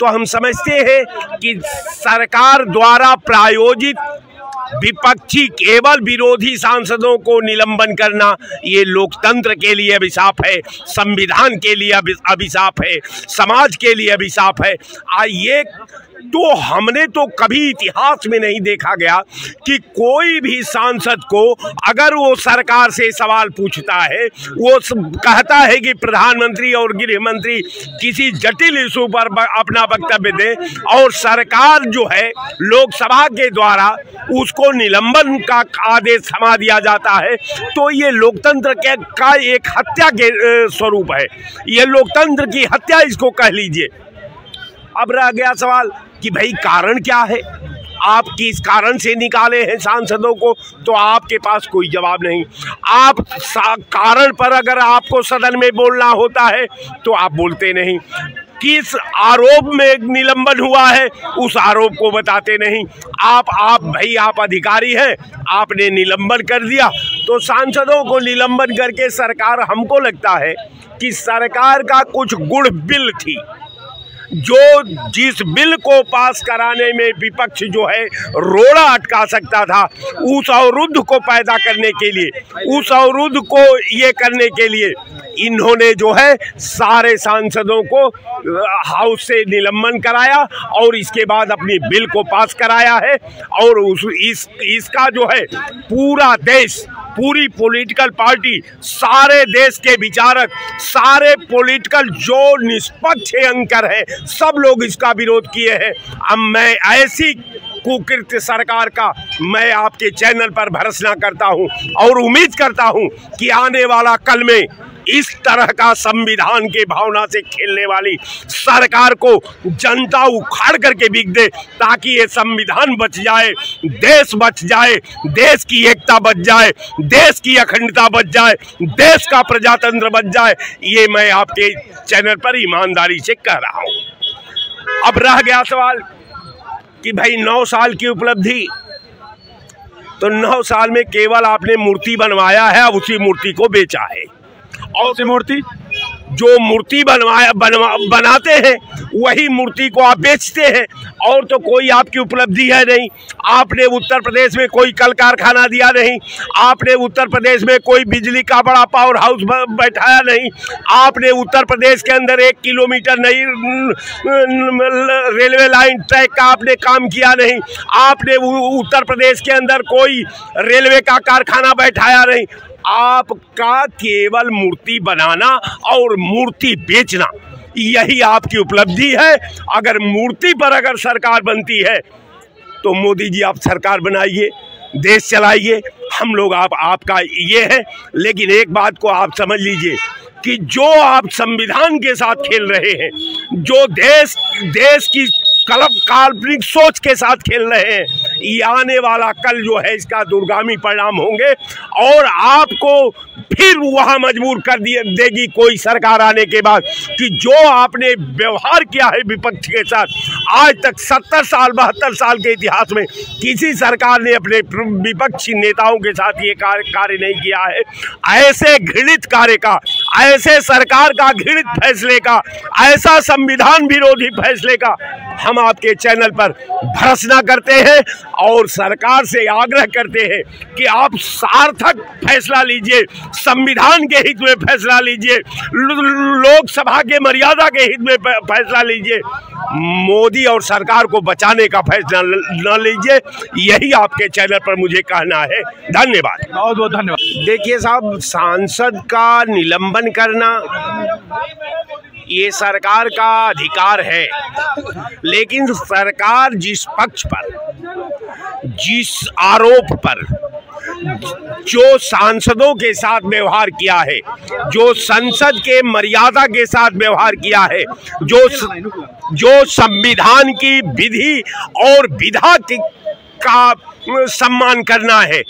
तो हम समझते हैं कि सरकार द्वारा प्रायोजित विपक्षी केवल विरोधी सांसदों को निलंबन करना ये लोकतंत्र के लिए अभिशाप है, संविधान के लिए अभिशाप है, समाज के लिए अभिशाप है। ये तो हमने तो कभी इतिहास में नहीं देखा गया कि कोई भी सांसद को अगर वो सरकार से सवाल पूछता है, वो कहता है कि प्रधानमंत्री और गृह मंत्री किसी जटिल इशू पर अपना वक्तव्य दें और सरकार जो है लोकसभा के द्वारा उसको निलंबन का आदेश थमा दिया जाता है, तो ये लोकतंत्र का एक हत्या के स्वरूप है। ये लोकतंत्र की हत्या इसको कह लीजिए। अब रह गया सवाल कि भाई कारण क्या है, आप किस कारण से निकाले हैं सांसदों को, तो आपके पास कोई जवाब नहीं। आप कारण पर अगर आपको सदन में बोलना होता है तो आप बोलते नहीं। किस आरोप में निलंबन हुआ है उस आरोप को बताते नहीं। आप अधिकारी हैं, आपने निलंबन कर दिया, तो सांसदों को निलंबन करके सरकार, हमको लगता है कि सरकार का कुछ गुड़ बिल थी, जो जिस बिल को पास कराने में विपक्ष जो है रोड़ा अटका सकता था, उस अवरुद्ध को पैदा करने के लिए, उस अवरुद्ध को ये करने के लिए इन्होंने जो है सारे सांसदों को हाउस से निलंबन कराया और इसके बाद अपनी बिल को पास कराया है। और इसका जो है पूरा देश, पूरी पॉलिटिकल पार्टी, सारे देश के विचारक, सारे पॉलिटिकल जो निष्पक्ष एंकर है, सब लोग इसका विरोध किए हैं। अब मैं ऐसी कुकृत्य सरकार का मैं आपके चैनल पर भरोसा करता हूं और उम्मीद करता हूं कि आने वाला कल में इस तरह का संविधान के भावना से खेलने वाली सरकार को जनता उखाड़ करके बिक दे, ताकि ये संविधान बच जाए, देश बच जाए, देश की एकता बच जाए, देश की अखंडता बच जाए, देश का प्रजातंत्र बच जाए। ये मैं आपके चैनल पर ईमानदारी से कह रहा हूं। अब रह गया सवाल कि भाई 9 साल की उपलब्धि, तो 9 साल में केवल आपने मूर्ति बनवाया है, अब उसी मूर्ति को बेचा है। और मूर्ति जो मूर्ति बनाते हैं वही मूर्ति को आप बेचते हैं, और तो कोई आपकी उपलब्धि है नहीं। आपने उत्तर प्रदेश में कोई कल कारखाना दिया नहीं, आपने उत्तर प्रदेश में कोई बिजली का बड़ा पावर हाउस बैठाया नहीं, आपने उत्तर प्रदेश के अंदर 1 किलोमीटर नई रेलवे लाइन ट्रैक का आपने काम किया नहीं, आपने उत्तर प्रदेश के अंदर कोई रेलवे का कारखाना बैठाया नहीं। आपका केवल मूर्ति बनाना और मूर्ति बेचना, यही आपकी उपलब्धि है। अगर मूर्ति पर अगर सरकार बनती है तो मोदी जी आप सरकार बनाइए, देश चलाइए, हम लोग आपका ये है। लेकिन एक बात को आप समझ लीजिए कि जो आप संविधान के साथ खेल रहे हैं, जो देश की काल्पनिक सोच के साथ खेल रहे हैं, ये आने वाला कल जो है इसका दूरगामी परिणाम होंगे और आपको फिर वहाँ मजबूर कर देगी कोई सरकार आने के बाद कि जो आपने व्यवहार किया है विपक्ष के साथ, आज तक 70 साल 72 साल के इतिहास में किसी सरकार ने अपने विपक्षी नेताओं के साथ ये कार्य नहीं किया है। ऐसे घृणित कार्य का, ऐसे सरकार का घृणित फैसले का, ऐसा संविधान विरोधी फैसले का हम आपके चैनल पर भर्त्सना करते हैं और सरकार से आग्रह करते हैं कि आप सार्थक फैसला लीजिए, संविधान के हित में फैसला लीजिए, लोकसभा के मर्यादा के हित में फैसला लीजिए, मोदी और सरकार को बचाने का फैसला न लीजिए। यही आपके चैनल पर मुझे कहना है। धन्यवाद, बहुत बहुत धन्यवाद। देखिए साहब, सांसद का निलंबन करना ये सरकार का अधिकार है, लेकिन सरकार जिस पक्ष पर, जिस आरोप पर, जो सांसदों के साथ व्यवहार किया है, जो संसद के मर्यादा के साथ व्यवहार किया है, जो संविधान की विधि और विधा का सम्मान करना है,